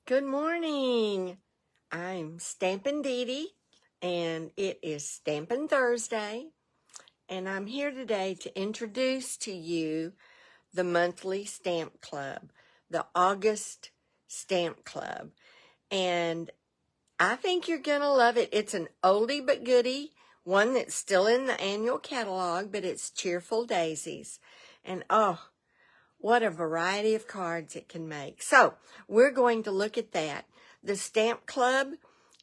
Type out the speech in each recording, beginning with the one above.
Good morning. I'm StampinDeDe, and it is Stampin Thursday, and I'm here today to introduce to you the monthly stamp club, the August Stamp Club, and I think you're going to love it. It's an oldie but goodie, one that's still in the annual catalog, but it's Cheerful Daisies, and oh, what a variety of cards it can make. So we're going to look at that. The Stamp Club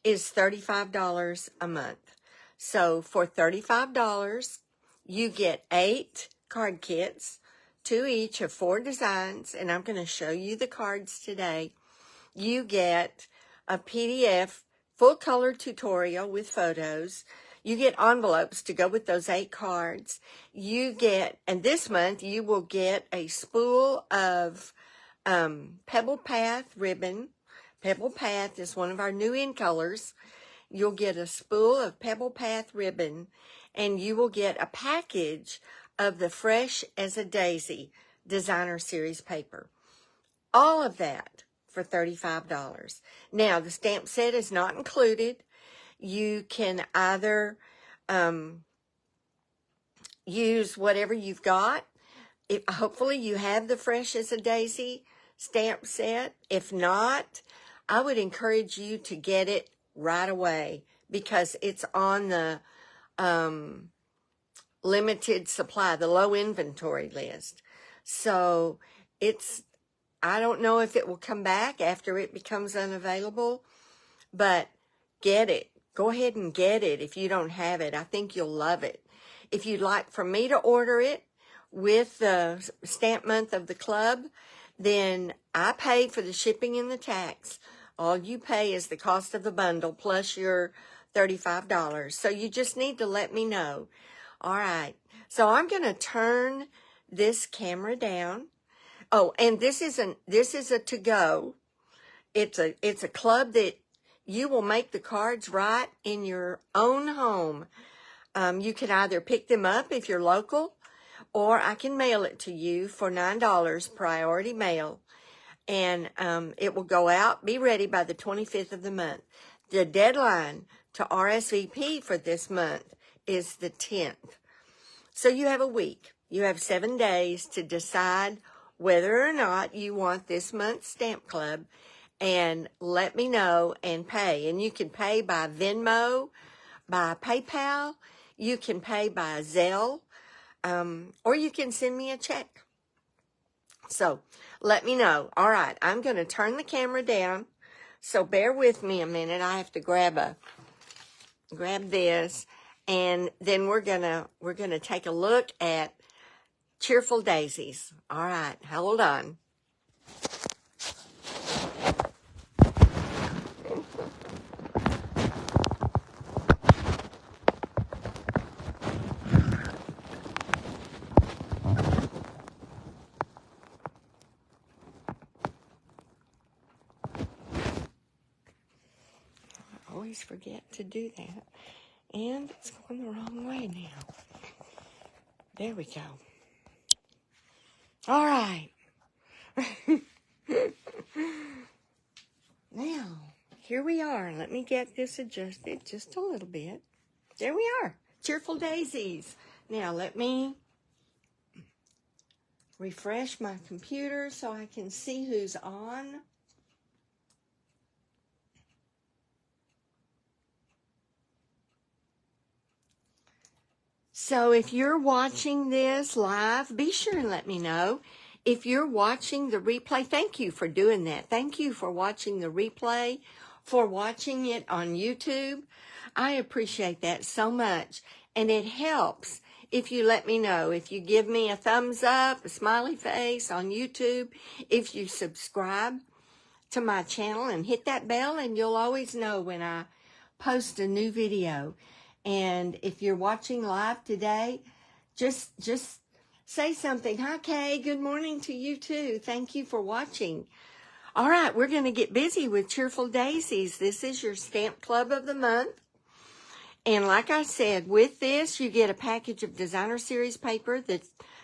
is $35 a month. So for $35, you get 8 card kits, 2 each of 4 designs, and I'm going to show you the cards today. You get a PDF full color tutorial with photos. You get envelopes to go with those 8 cards. You get, and this month you will get a spool of Pebble Path ribbon. Pebble Path is one of our new in colors. You'll get a spool of Pebble Path ribbon, and you will get a package of the Fresh as a Daisy designer series paper. All of that for $35. Now, the stamp set is not included. You can either use whatever you've got. Hopefully you have the Fresh as a Daisy stamp set. If not, I would encourage you to get it right away because it's on the limited supply, the low inventory list. So I don't know if it will come back after it becomes unavailable, but get it. Go ahead and get it if you don't have it. I think you'll love it. If you'd like for me to order it with the stamp month of the club, then I pay for the shipping and the tax. All you pay is the cost of the bundle plus your $35. So you just need to let me know. All right. So I'm going to turn this camera down. Oh, and this is a to-go. It's a club that you will make the cards right in your own home. You can either pick them up if you're local, or I can mail it to you for $9 priority mail. And it will go out, be ready by the 25th of the month. The deadline to RSVP for this month is the 10th. So you have a week. You have 7 days to decide whether or not you want this month's stamp club, and let me know and pay. And you can pay by Venmo, by PayPal, you can pay by Zelle, or you can send me a check. So let me know. All right, I'm going to turn the camera down, so bear with me a minute. I have to grab this, and then we're gonna take a look at Cheerful Daisies. All right, hold on. I always forget to do that, and it's going the wrong way now. There we go. All right. Now, here we are. Let me get this adjusted just a little bit. There we are. Cheerful Daisies. Now, let me refresh my computer so I can see who's on. So if you're watching this live, be sure and let me know. If you're watching the replay, thank you for doing that. Thank you for watching the replay, for watching it on YouTube. I appreciate that so much. And it helps if you let me know. If you give me a thumbs up, a smiley face on YouTube, if you subscribe to my channel and hit that bell, and you'll always know when I post a new video. And if you're watching live today, just say something. Hi, Kay. Good morning to you, too. Thank you for watching. All right, we're going to get busy with Cheerful Daisies. This is your stamp club of the month. And like I said, with this, you get a package of designer series paper,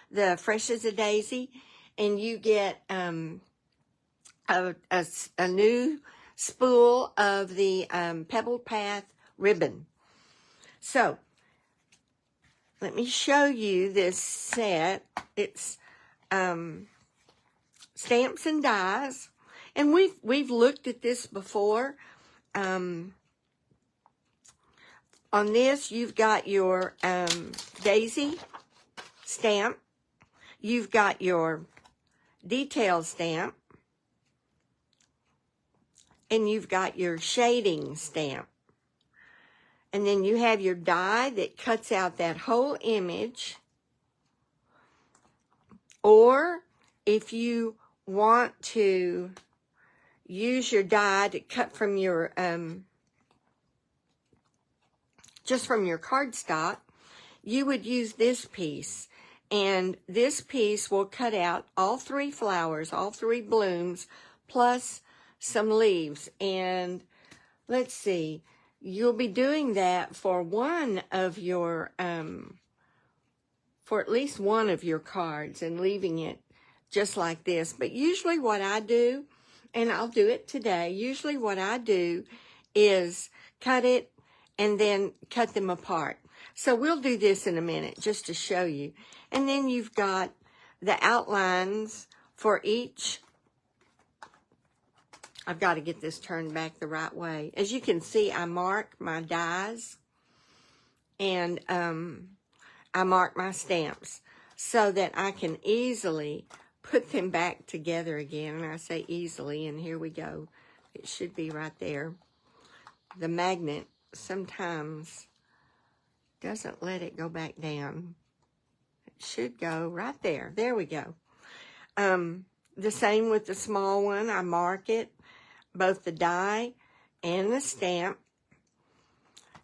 the Fresh as a Daisy, and you get a new spool of the Pebble Path ribbon. So let me show you this set. It's Stamps and Dies, and we've looked at this before. On this, you've got your daisy stamp, you've got your detail stamp, and you've got your shading stamp. And then you have your die that cuts out that whole image. Or if you want to use your die to cut from your, just from your cardstock, you would use this piece. And this piece will cut out all 3 flowers, all 3 blooms, plus some leaves. And let's see, you'll be doing that for one of your, for at least one of your cards, and leaving it just like this. But usually what I do, and I'll do it today, usually what I do is cut it and then cut them apart. So we'll do this in a minute just to show you. And then you've got the outlines for each. I've got to get this turned back the right way. As you can see, I mark my dies, and I mark my stamps so that I can easily put them back together again. And I say easily, and here we go. It should be right there. The magnet sometimes doesn't let it go back down. It should go right there. There we go. The same with the small one. I mark it, both the die and the stamp.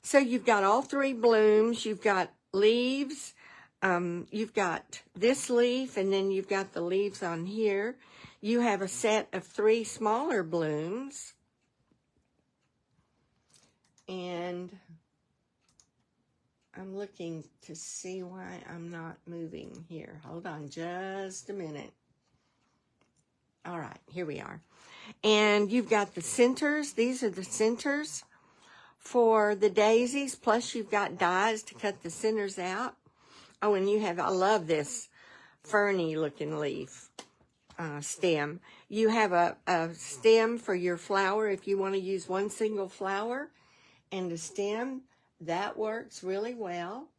So you've got all 3 blooms. You've got leaves. You've got this leaf, and then you've got the leaves on here. You have a set of 3 smaller blooms. And I'm looking to see why I'm not moving here. Hold on just a minute. All right, here we are. And you've got the centers. These are the centers for the daisies, plus you've got dies to cut the centers out. Oh, and you have, I love this ferny looking leaf stem. You have a stem for your flower if you want to use one single flower, and a stem. That works really well.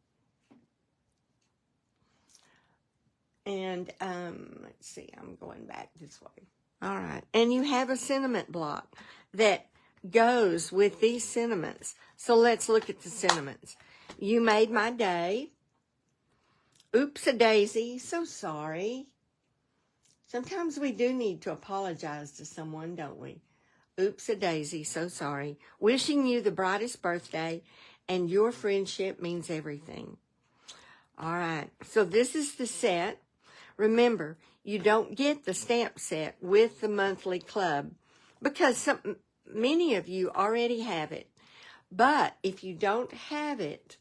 And let's see, I'm going back this way. All right, and you have a sentiment block that goes with these sentiments. So let's look at the sentiments. You made my day. Oops-a-daisy, so sorry. Sometimes we do need to apologize to someone, don't we? Oops-a-daisy, so sorry. Wishing you the brightest birthday, and your friendship means everything. All right, so this is the set. Remember, you don't get the stamp set with the monthly club because many of you already have it. But if you don't have it,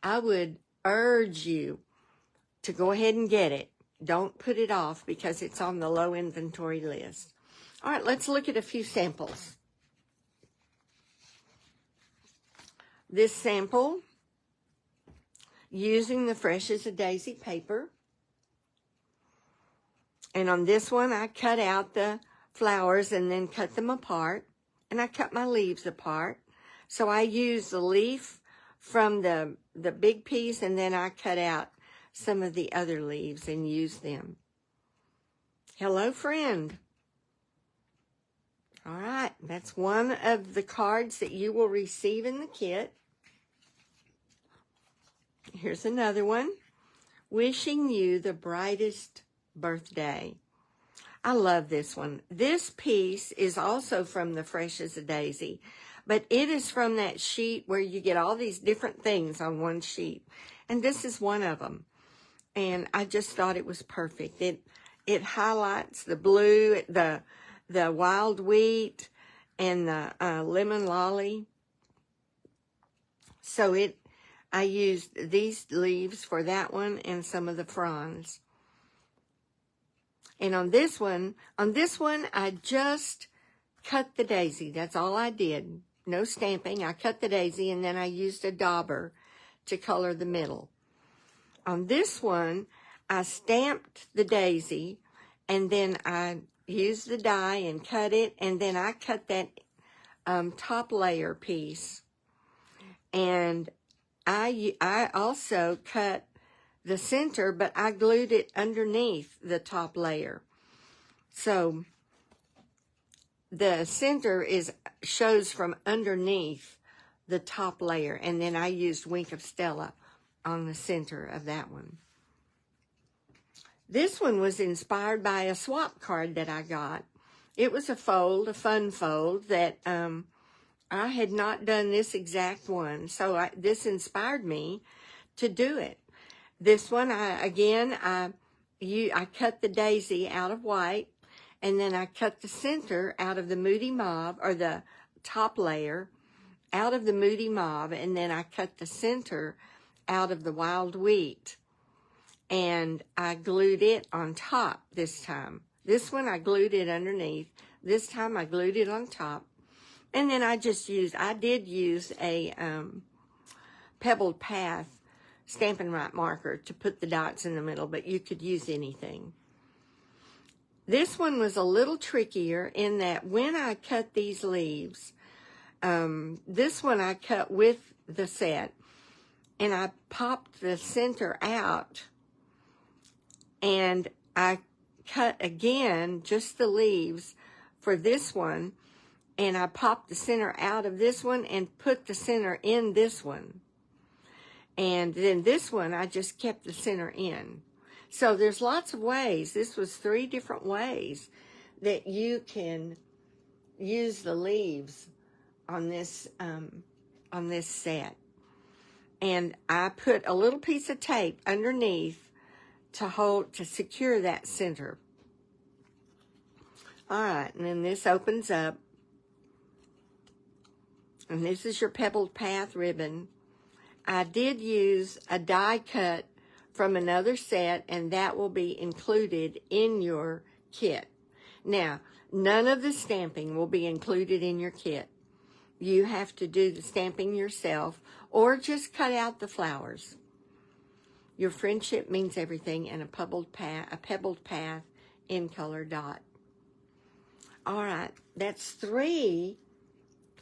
I would urge you to go ahead and get it. Don't put it off because it's on the low inventory list. All right, let's look at a few samples. This sample, using the Fresh as a Daisy paper. And on this one, I cut out the flowers and then cut them apart. And I cut my leaves apart. So I used the leaf from the big piece, and then I cut out some of the other leaves and used them. Hello, friend. All right, that's one of the cards that you will receive in the kit. Here's another one. Wishing you the brightest birthday. I love this one. This piece is also from the Fresh as a Daisy, but it is from that sheet where you get all these different things on one sheet. And this is one of them. And I just thought it was perfect. It highlights the blue, the wild wheat, and the lemon lolly. So I used these leaves for that one and some of the fronds. And on this one, I just cut the daisy. That's all I did. No stamping. I cut the daisy, and then I used a dauber to color the middle. On this one, I stamped the daisy, and then I used the die and cut it, and then I cut that top layer piece. And I also cut the center, but I glued it underneath the top layer. So the center shows from underneath the top layer, and then I used Wink of Stella on the center of that one. This one was inspired by a swap card that I got. It was a fun fold that I had not done this exact one, so this inspired me to do it. This one, I cut the daisy out of white, and then I cut the center out of the Moody Mauve, or the top layer, out of the Moody Mauve, and then I cut the center out of the Wild Wheat, and I glued it on top this time. This one I glued it underneath. This time I glued it on top, and then I did use a Pebbled Path Stampin' Up marker to put the dots in the middle, but you could use anything. This one was a little trickier in that when I cut these leaves, this one I cut with the set, and I popped the center out, and I cut again just the leaves for this one, and I popped the center out of this one and put the center in this one. And then this one, I just kept the center in. So there's lots of ways. This was 3 different ways that you can use the leaves on this set. And I put a little piece of tape underneath to secure that center. All right, and then this opens up. And this is your Pebbled Path ribbon. I did use a die cut from another set, and that will be included in your kit. Now, none of the stamping will be included in your kit. You have to do the stamping yourself, or just cut out the flowers. Your friendship means everything, and a pebbled path in color dot. All right, that's 3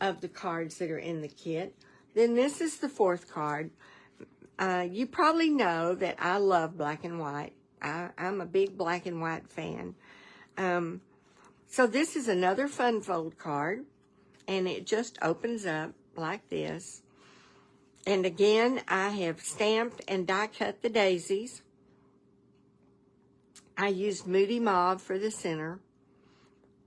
of the cards that are in the kit. Then this is the 4th card. You probably know that I love black and white. I'm a big black and white fan. So this is another fun fold card, and it just opens up like this. And again, I have stamped and die cut the daisies. I used Moody Mauve for the center.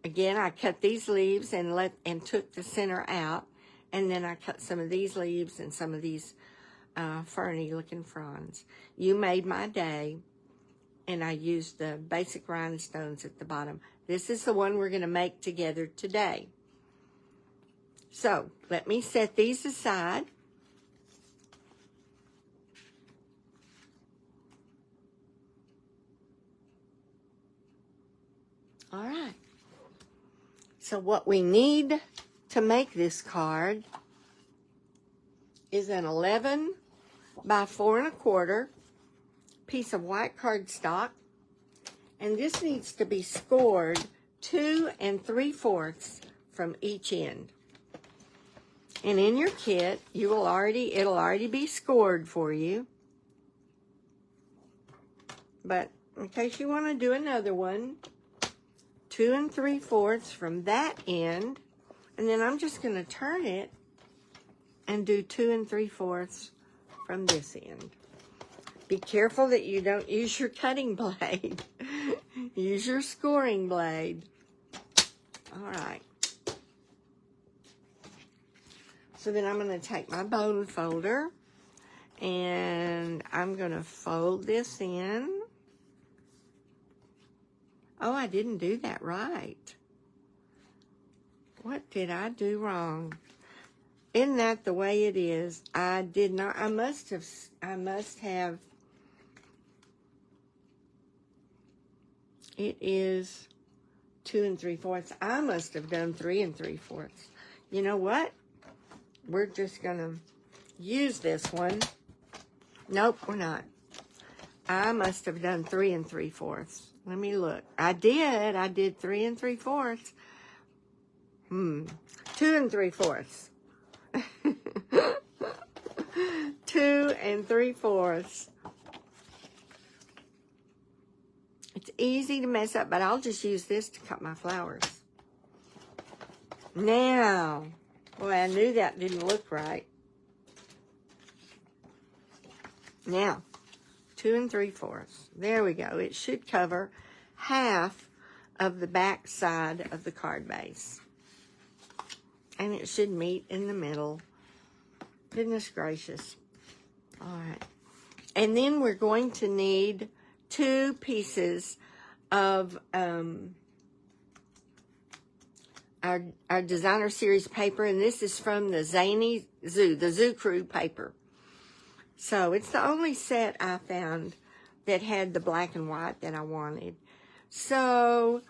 Again, I cut these leaves and took the center out, and then I cut some of these leaves and some of these ferny looking fronds. You made my day, and I used the basic rhinestones at the bottom. This is the one we're going to make together today. So let me set these aside. All right. So what we need to make this card is an 11 by 4 1/4 piece of white cardstock, and this needs to be scored 2 3/4 from each end. And in your kit, it'll already be scored for you. But in case you want to do another one, 2 3/4 from that end, and then I'm just going to turn it and do 2 3/4 from this end. Be careful that you don't use your cutting blade. Use your scoring blade. All right. So then I'm going to take my bone folder, and I'm going to fold this in. Oh, I didn't do that right. What did I do wrong? Isn't that the way it is? I did not. I must have It is 2 3/4. I must have done 3 3/4. You know what? We're just gonna use this one. Nope, we're not. I must have done 3 3/4. Let me look. I did 3 3/4. 2 3/4. 2 3/4. It's easy to mess up, but I'll just use this to cut my flowers. Now, boy, I knew that didn't look right. Now, 2 3/4. There we go. It should cover half of the back side of the card base. And it should meet in the middle. Goodness gracious. All right. And then we're going to need 2 pieces of our designer series paper, and this is from the Zoo Crew paper. So it's the only set I found that had the black and white that I wanted. So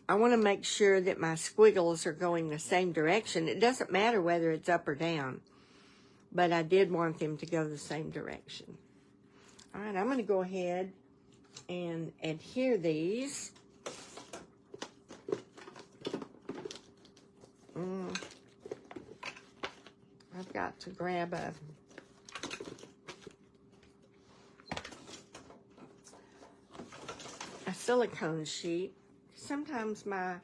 I want to make sure that my squiggles are going the same direction. It doesn't matter whether it's up or down, but I did want them to go the same direction. All right, I'm going to go ahead and adhere these. I've got to grab a silicone sheet. Sometimes my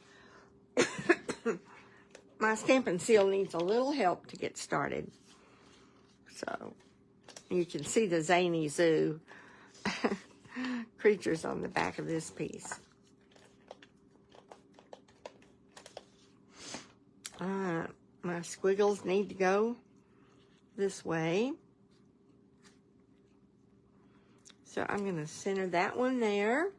my Stampin' Seal needs a little help to get started. So you can see the zany zoo creatures on the back of this piece. My squiggles need to go this way. So I'm going to center that one there.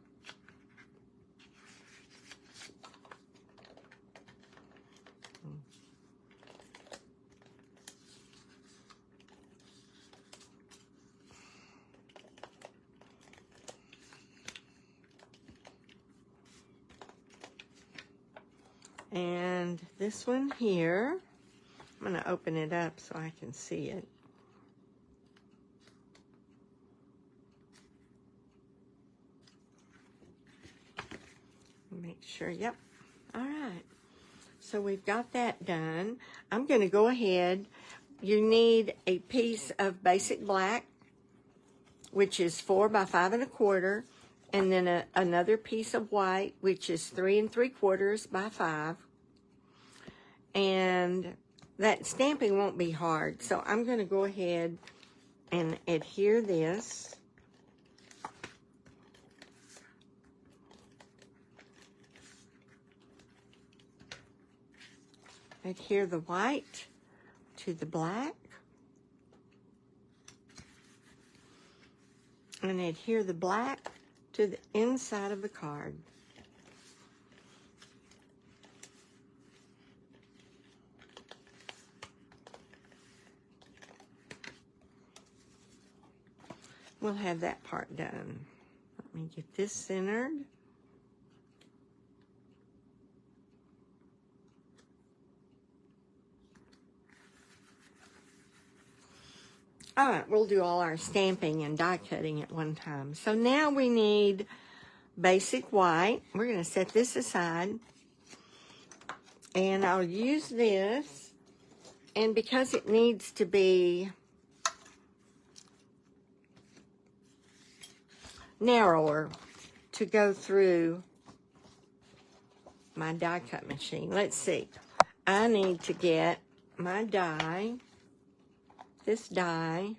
And this one here, I'm going to open it up so I can see it. Make sure, yep. All right. So we've got that done. I'm going to go ahead. You need a piece of basic black, which is 4 by 5 1/4, and then another piece of white, which is 3 3/4 by 5. And that stamping won't be hard, so I'm going to go ahead and adhere this. Adhere the white to the black. And adhere the black to the inside of the card. We'll have that part done. Let me get this centered. All right, we'll do all our stamping and die cutting at one time. So now we need basic white. We're going to set this aside. And I'll use this. And because it needs to be narrower to go through my die cut machine. Let's see. I need to get my die. This die.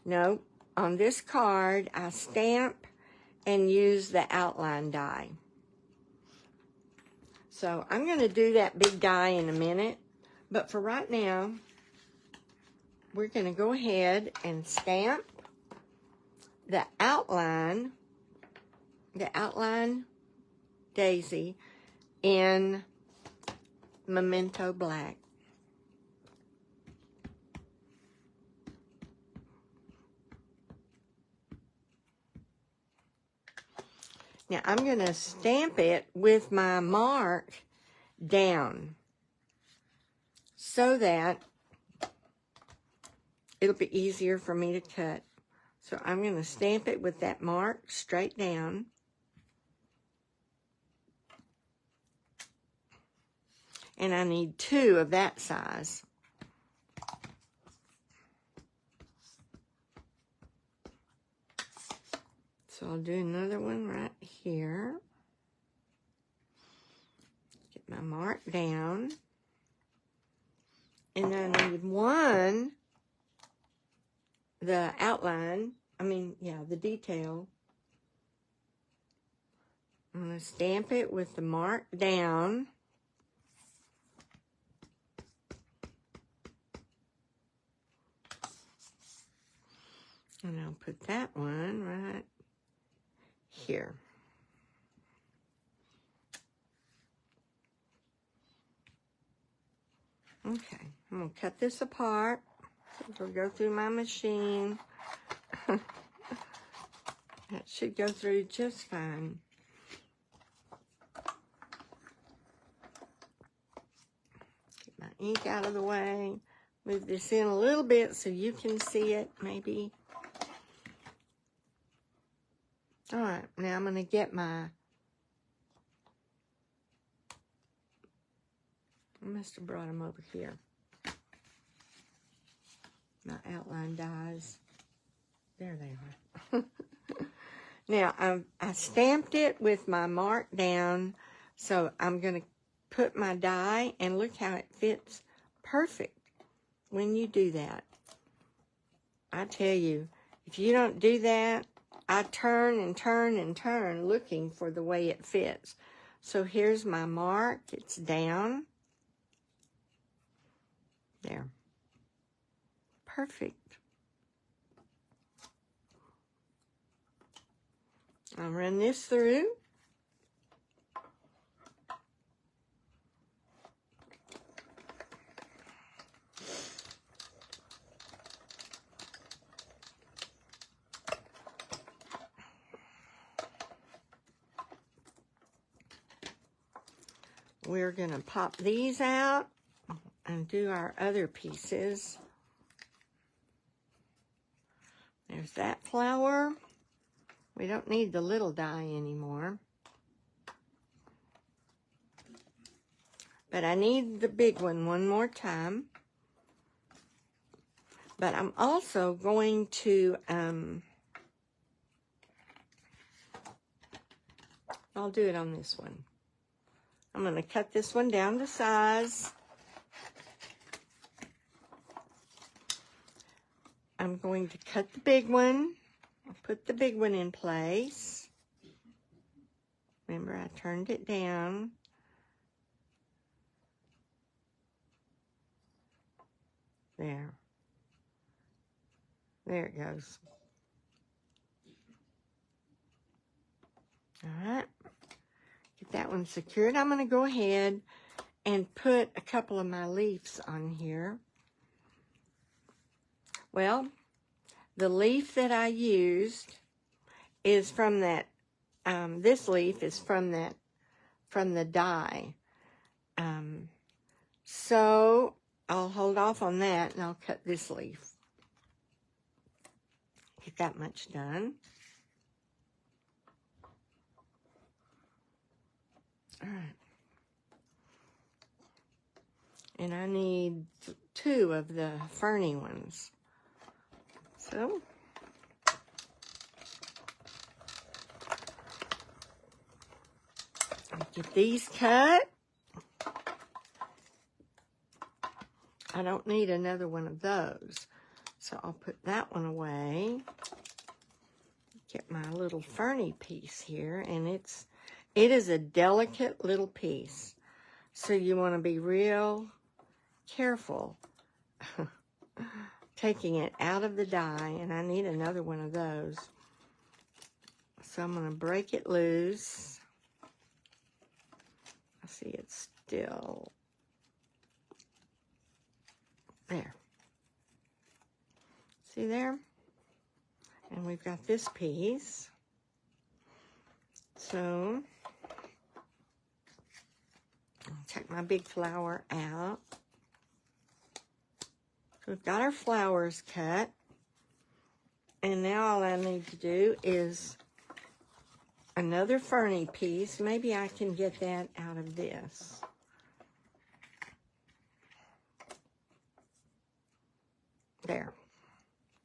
No, on this card, I stamp and use the outline die. So I'm going to do that big die in a minute. But for right now, we're going to go ahead and stamp the outline daisy in Memento Black. Now I'm going to stamp it with my mark down so that it'll be easier for me to cut. So I'm going to stamp it with that mark straight down. And I need 2 of that size. So I'll do another one right here. Get my mark down. And then I need 1, the outline, the detail. I'm going to stamp it with the mark down. And I'll put that one right here. Okay, I'm going to cut this apart. It'll go through my machine. That should go through just fine. Get my ink out of the way. Move this in a little bit so you can see it, maybe. All right, now I'm going to get my... I must have brought them over here. My outline dies. There they are. Now, I stamped it with my mark down, so I'm going to put my die, and look how it fits perfect when you do that. I tell you, if you don't do that, I turn and turn and turn looking for the way it fits. So here's my mark. It's down. There. Perfect. I'll run this through. We're going to pop these out and do our other pieces. There's that flower. We don't need the little die anymore. But I need the big one more time. But I'm also going to, I'll do it on this one. I'm going to cut this one down to size. I'm going to cut the big one. I'll put the big one in place. Remember, I turned it down. There. There it goes. All right. Get that one secured. I'm going to go ahead and put a couple of my leaves on here. Well, the leaf that I used is from that, this leaf is from the die. So I'll hold off on that and I'll cut this leaf. Get that much done. All right. And I need 2 of the ferny ones. So, I'll get these cut. I don't need another one of those. So I'll put that one away. Get my little ferny piece here, and it is a delicate little piece. So you want to be real careful taking it out of the die, and I need another one of those. So I'm going to break it loose. I see it's still there. See there? And we've got this piece. So So, I'll take my big flower out. So we've got our flowers cut. And now all I need to do is another ferny piece. Maybe I can get that out of this. There.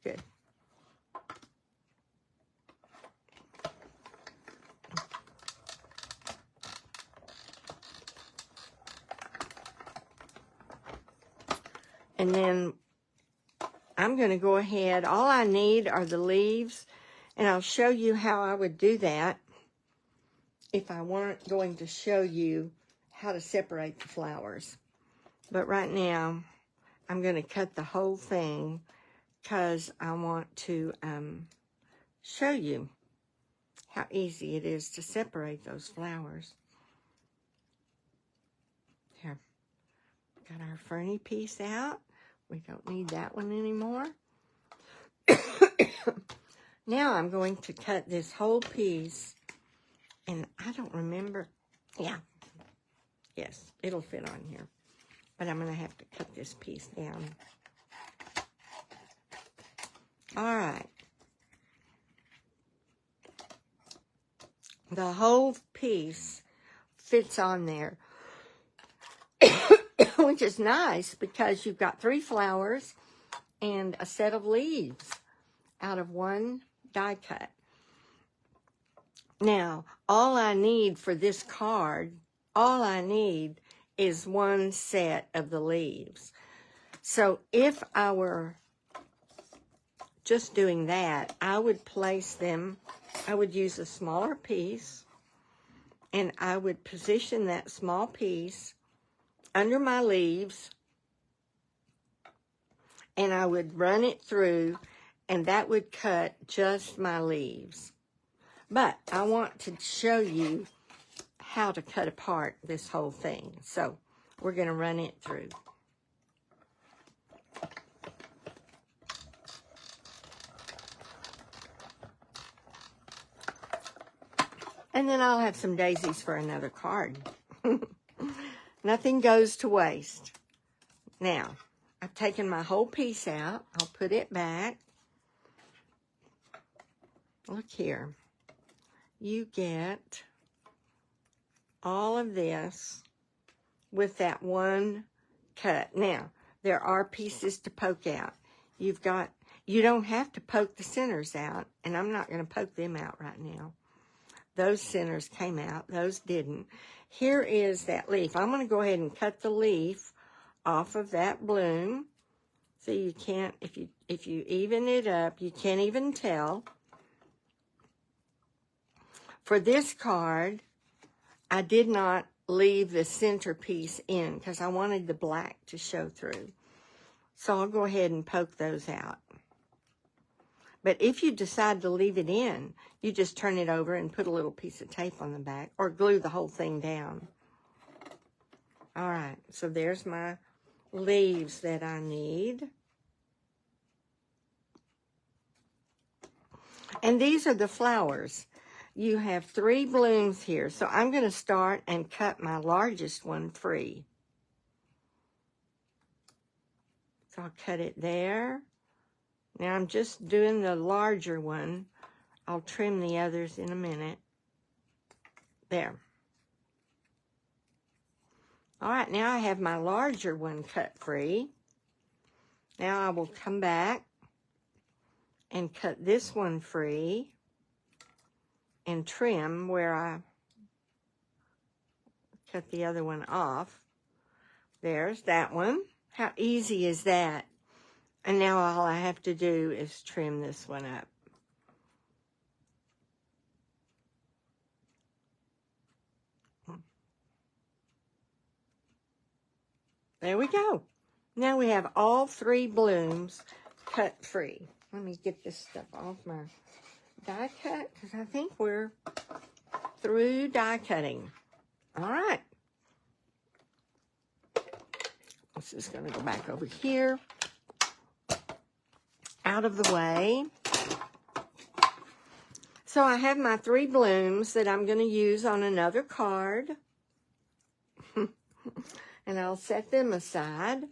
Good. And then I'm going to go ahead. All I need are the leaves, and I'll show you how I would do that if I weren't going to show you how to separate the flowers. But right now, I'm going to cut the whole thing because I want to show you how easy it is to separate those flowers. Here, got our ferny piece out. We don't need that one anymore. Now I'm going to cut this whole piece, and I don't remember. Yeah, yes, it'll fit on here. But I'm going to have to cut this piece down. All right. The whole piece fits on there, which is nice because you've got 3 flowers and a set of leaves out of one die cut. Now, all I need for this card, all I need is one set of the leaves. So if I were just doing that, I would place them, I would use a smaller piece, and I would position that small piece under my leaves, and I would run it through, and that would cut just my leaves. But I want to show you how to cut apart this whole thing. So we're going to run it through. And then I'll have some daisies for another card. Nothing goes to waste. Now, I've taken my whole piece out. I'll put it back. Look here. You get all of this with that one cut. Now, there are pieces to poke out. You don't have to poke the centers out, and I'm not going to poke them out right now. Those centers came out, those didn't. Here is that leaf. I'm going to go ahead and cut the leaf off of that bloom. So you can't, if you even it up, you can't even tell. For this card, I did not leave the center piece in because I wanted the black to show through. So I'll go ahead and poke those out. But if you decide to leave it in, you just turn it over and put a little piece of tape on the back or glue the whole thing down. All right, so there's my leaves that I need. And these are the flowers. You have 3 blooms here, so I'm going to start and cut my largest one free. So I'll cut it there. Now I'm just doing the larger one. I'll trim the others in a minute. There. All right, now I have my larger one cut free. Now I will come back and cut this one free and trim where I cut the other one off. There's that one. How easy is that? And now all I have to do is trim this one up. There we go. Now we have all 3 blooms cut free. Let me get this stuff off my die cut because I think we're through die cutting. All right. This is going to go back over here. Out of the way. So I have my 3 blooms that I'm going to use on another card. And I'll set them aside.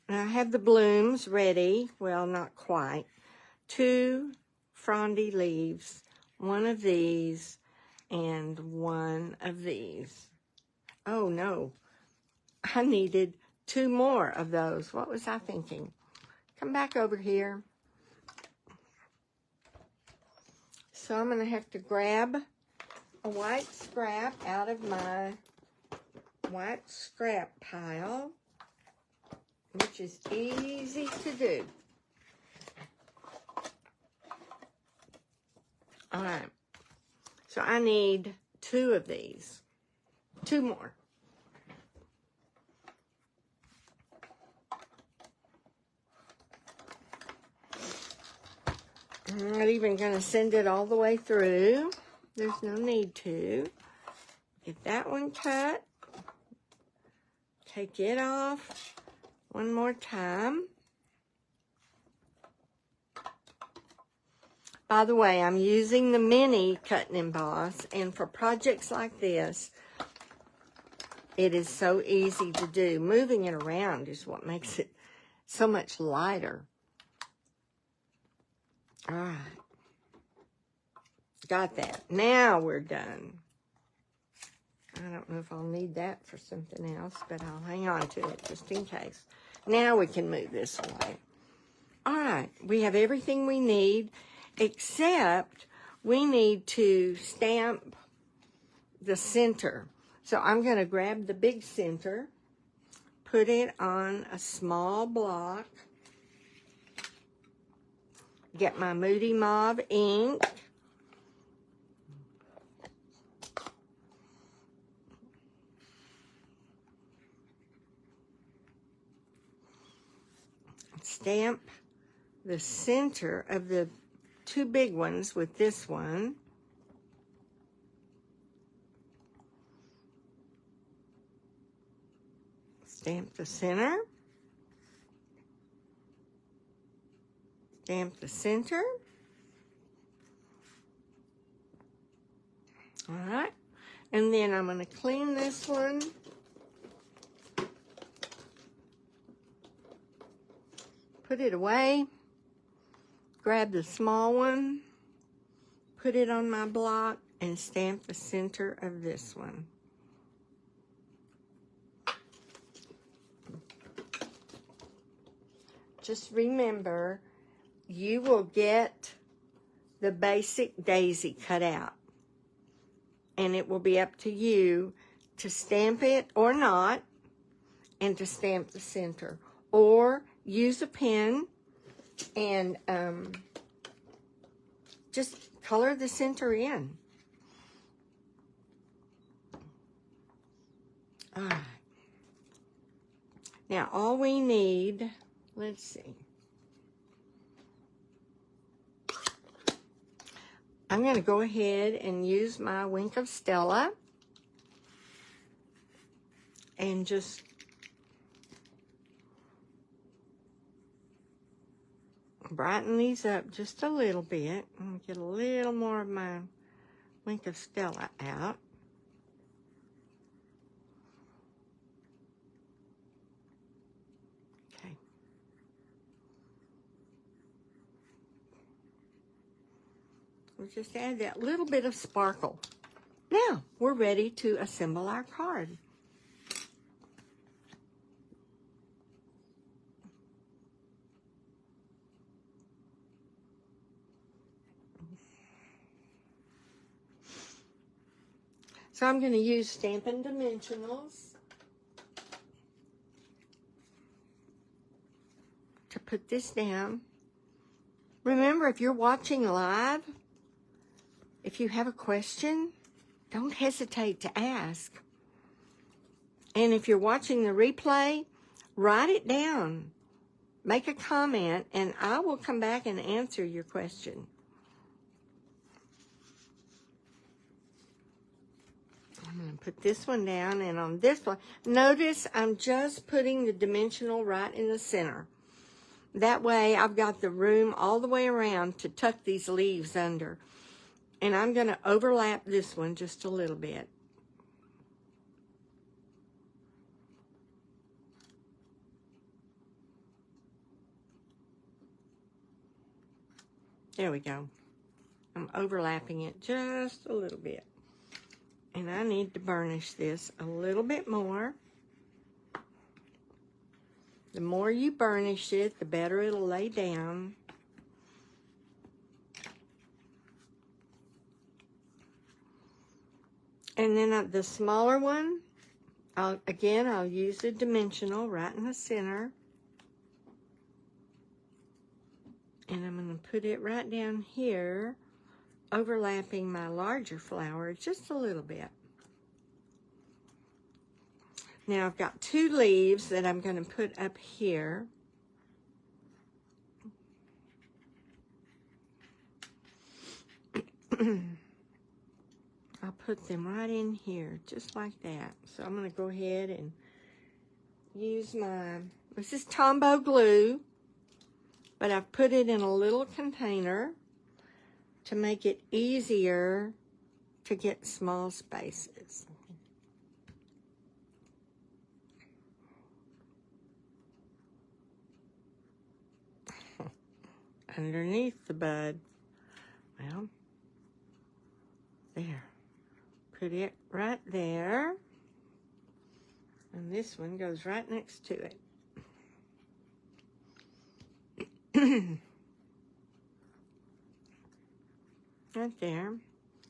And I have the blooms ready. Well, not quite. 2 frondy leaves. 1 of these and 1 of these. Oh, no. I needed 2 more of those. What was I thinking? Come back over here. So I'm going to have to grab a white scrap out of my white scrap pile, which is easy to do. All right. So I need 2 of these. 2 more. I'm not even going to send it all the way through. There's no need to. Get that one cut. Take it off one more time. By the way, I'm using the mini cut and emboss, and for projects like this, it is so easy to do. Moving it around is what makes it so much lighter. All right. Got that. Now we're done. I don't know if I'll need that for something else, but I'll hang on to it just in case. Now we can move this away. All right. We have everything we need, except we need to stamp the center. So I'm going to grab the big center, put it on a small block, get my Moody Mauve ink, stamp the center of the 2 big ones with this one. Stamp the center. Stamp the center. All right. And then I'm going to clean this one. Put it away. Grab the small one. Put it on my block and stamp the center of this one. Just remember, you will get the basic daisy cut out. And it will be up to you to stamp it or not, and to stamp the center. Or use a pen and just color the center in. All right. Now, all we need, let's see. I'm going to go ahead and use my Wink of Stella and just brighten these up just a little bit and get a little more of my Wink of Stella out. Okay. We'll just add that little bit of sparkle. Now, we're ready to assemble our card. So I'm going to use Stampin' Dimensionals to put this down. Remember, if you're watching live, if you have a question, don't hesitate to ask. And if you're watching the replay, write it down. Make a comment, and I will come back and answer your question. I'm going to put this one down, and on this one, notice I'm just putting the dimensional right in the center. That way, I've got the room all the way around to tuck these leaves under. And I'm going to overlap this one just a little bit. There we go. I'm overlapping it just a little bit. And I need to burnish this a little bit more. The more you burnish it, the better it'll lay down. And then the smaller one, I'll use the dimensional right in the center. And I'm going to put it right down here, overlapping my larger flower just a little bit. Now I've got 2 leaves that I'm going to put up here. I'll put them right in here, just like that. So I'm going to go ahead and use this is Tombow glue, but I've put it in a little container to make it easier to get small spaces. Underneath the bud. Well, there. Put it right there. And this one goes right next to it. Right there.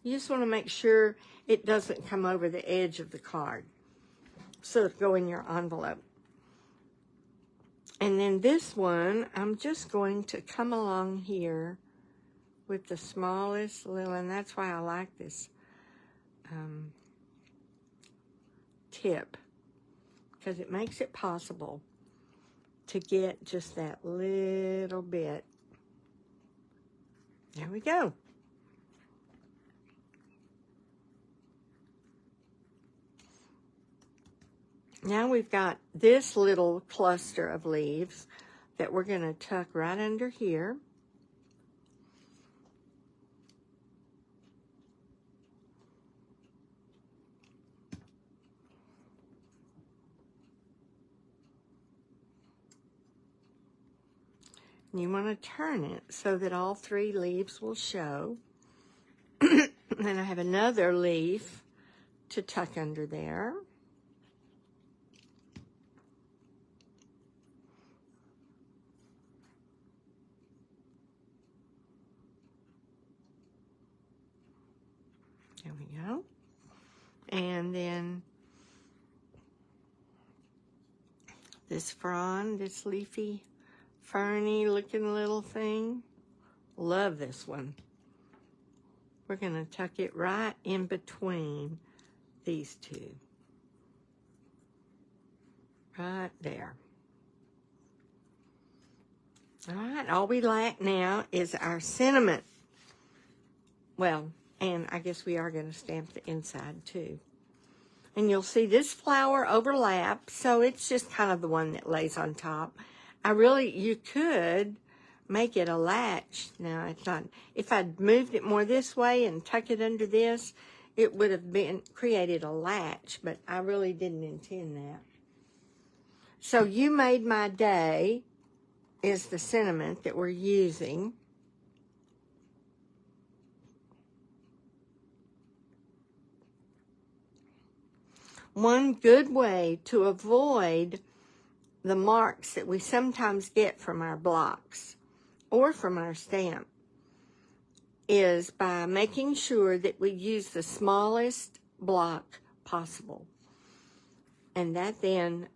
You just want to make sure it doesn't come over the edge of the card. So it'll go in your envelope. And then this one, I'm just going to come along here with the smallest little, and that's why I like this tip, because it makes it possible to get just that little bit. There we go. Now we've got this little cluster of leaves that we're going to tuck right under here. And you want to turn it so that all 3 leaves will show. And I have another leaf to tuck under there. There we go. And then this frond, this leafy, ferny looking little thing. Love this one. We're going to tuck it right in between these 2. Right there. All right, all we lack now is our sentiment. Well, and I guess we are going to stamp the inside too. And you'll see this flower overlaps, so it's just kind of the one that lays on top. You could make it a latch. Now, it's not, if I'd moved it more this way and tuck it under this, it would have created a latch, but I really didn't intend that. So You Made My Day is the sentiment that we're using. One good way to avoid the marks that we sometimes get from our blocks or from our stamp is by making sure that we use the smallest block possible. And that then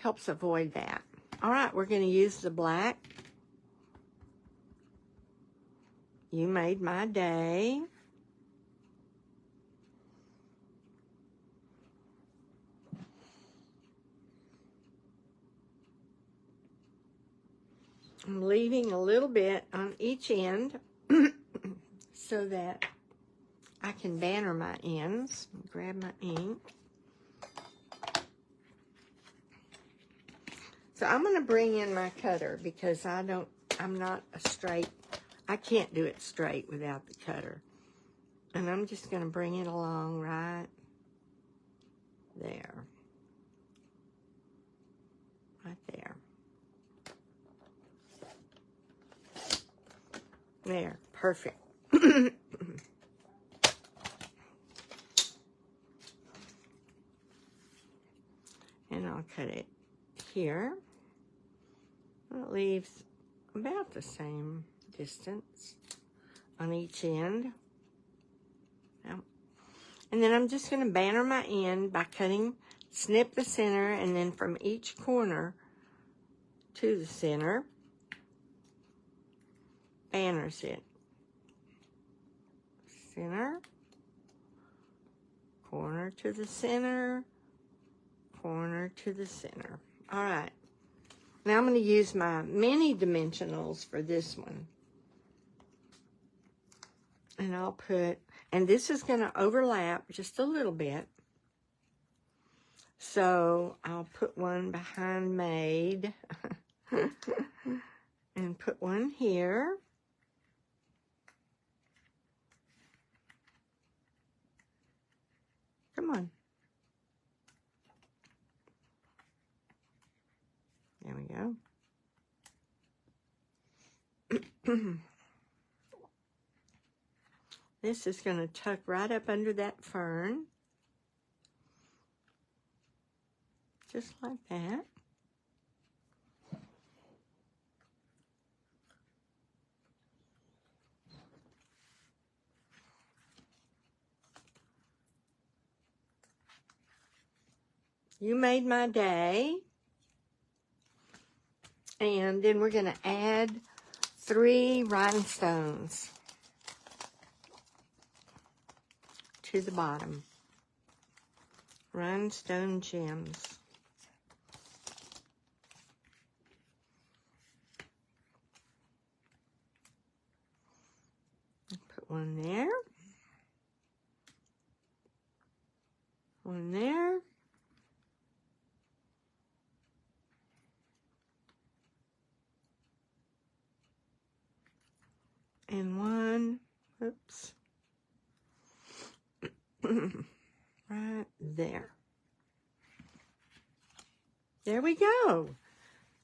helps avoid that. All right, we're going to use the black. You Made My Day. I'm leaving a little bit on each end so that I can banner my ends. Grab my ink. So I'm going to bring in my cutter because I can't do it straight without the cutter. And I'm just going to bring it along right there. Right there. There, perfect. And I'll cut it here. It leaves about the same distance on each end. Yep. And then I'm just going to banner my end by cutting, snip the center, and then from each corner to the center, banners it. Center, corner to the center, corner to the center. All right. Now I'm going to use my mini dimensionals for this one. And I'll put, and this is going to overlap just a little bit. So I'll put one behind made and put one here. Come on. There we go. This is going to tuck right up under that fern. Just like that. You made my day. And then we're going to add 3 rhinestones to the bottom. Rhinestone gems. Put one there. One there. And one, oops, right there. There we go.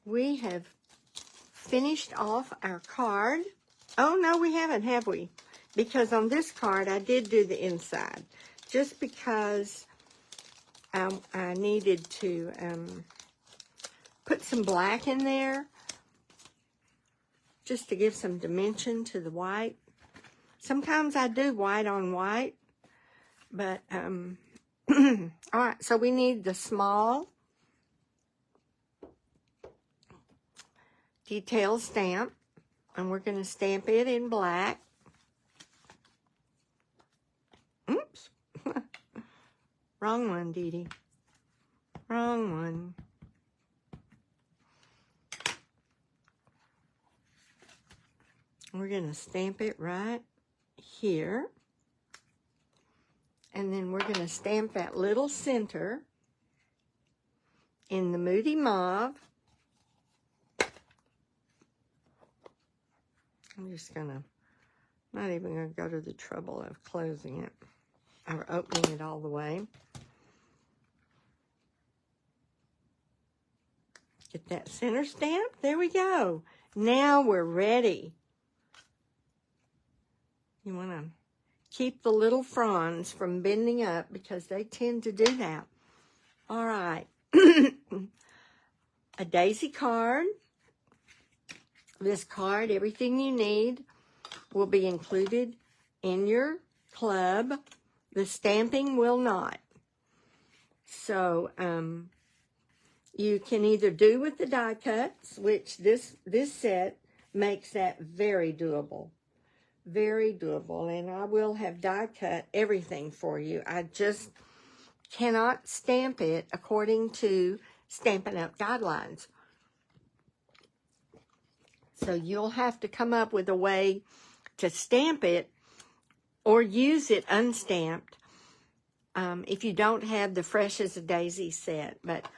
We have finished off our card. Oh, no, we haven't, have we? Because on this card, I did do the inside. Just because I needed to put some black in there. Just to give some dimension to the white. Sometimes I do white on white. But, all right, so we need the small detail stamp. And we're going to stamp it in black. Oops. Wrong one, Dee. Wrong one. We're going to stamp it right here. And then we're going to stamp that little center in the Moody Mauve. I'm just going to, not even going to go to the trouble of closing it or opening it all the way. Get that center stamp. There we go. Now we're ready. You want to keep the little fronds from bending up because they tend to do that. All right. A daisy card. This card, everything you need, will be included in your club. The stamping will not. So, you can either do with the die cuts, which this set makes that very doable. Very doable, and I will have die cut everything for you. I just cannot stamp it according to Stampin' Up guidelines. So you'll have to come up with a way to stamp it or use it unstamped if you don't have the Fresh as a Daisy set. But,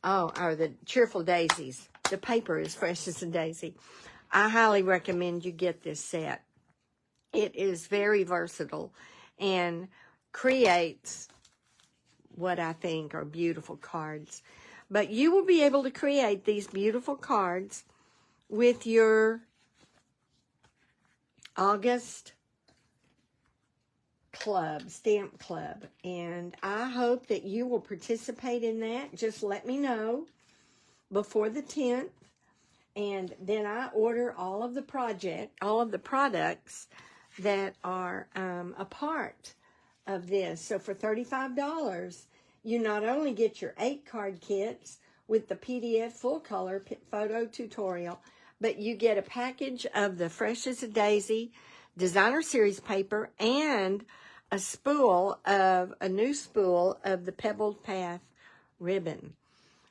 or the Cheerful Daisies. The paper is Fresh as a Daisy. I highly recommend you get this set. It is very versatile, and creates what I think are beautiful cards. But you will be able to create these beautiful cards with your August club, stamp club. And I hope that you will participate in that. Just let me know before the 10th. And then I order all of the products that are a part of this. So for $35, you not only get your 8-card kits with the PDF full color photo tutorial, but you get a package of the Fresh as a Daisy designer series paper and a new spool of the Pebbled Path ribbon.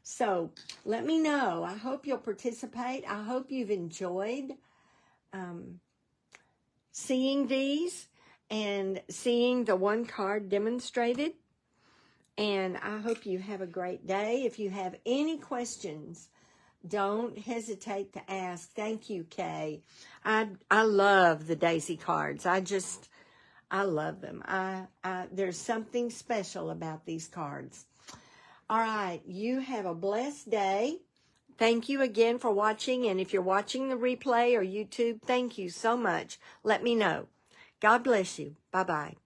So let me know. I hope you'll participate. I hope you've enjoyed seeing these and seeing the one card demonstrated. And I hope you have a great day. If you have any questions, don't hesitate to ask. Thank you, Kay. I love the Daisy cards. I love them. There's something special about these cards. All right, you have a blessed day. Thank you again for watching. And if you're watching the replay or YouTube, thank you so much. Let me know. God bless you. Bye-bye.